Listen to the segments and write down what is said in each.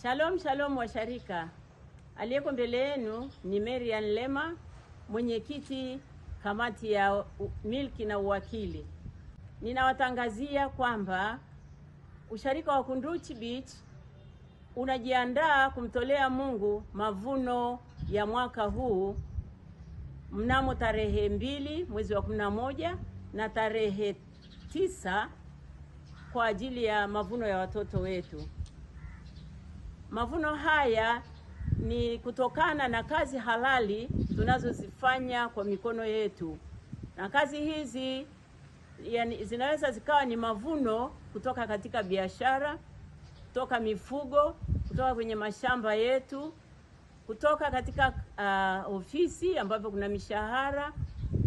Shalom shalom washarika. Aliyeko mbele yenu ni Marian Lema, mwenyekiti kamati ya milki na uwakili. Ninawatangazia kwamba usharika wa Kunduchi Beach unajiandaa kumtolea Mungu mavuno ya mwaka huu mnamo tarehe 2 mwezi wa 11 na tarehe 9 kwa ajili ya mavuno ya watoto wetu. Mavuno haya ni kutokana na kazi halali tunazozifanya kwa mikono yetu. Na kazi hizi zinaweza zikawa ni mavuno kutoka katika biashara, kutoka mifugo, kutoka kwenye mashamba yetu, kutoka katika ofisi ambapo kuna mishahara,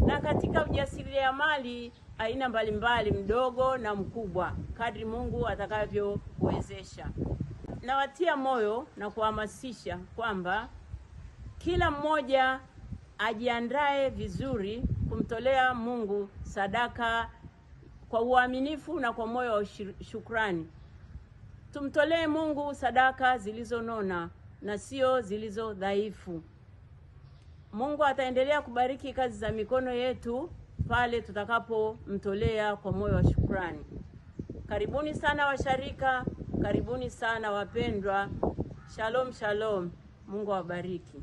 na katika ujasiriamali aina mbalimbali, mdogo na mkubwa, kadri Mungu atakavyowezesha. Nawatia moyo na kuhamasisha kwamba kila mmoja ajiandae vizuri kumtolea Mungu sadaka kwa uaminifu na kwa moyo wa shukrani. Tumtolee Mungu sadaka zilizonona na sio zilizo dhaifu. Mungu ataendelea kubariki kazi za mikono yetu pale tutakapomtolea kwa moyo wa shukrani. Karibuni sana washarika, karibuni sana wapendwa. Shalom shalom. Mungu awabariki.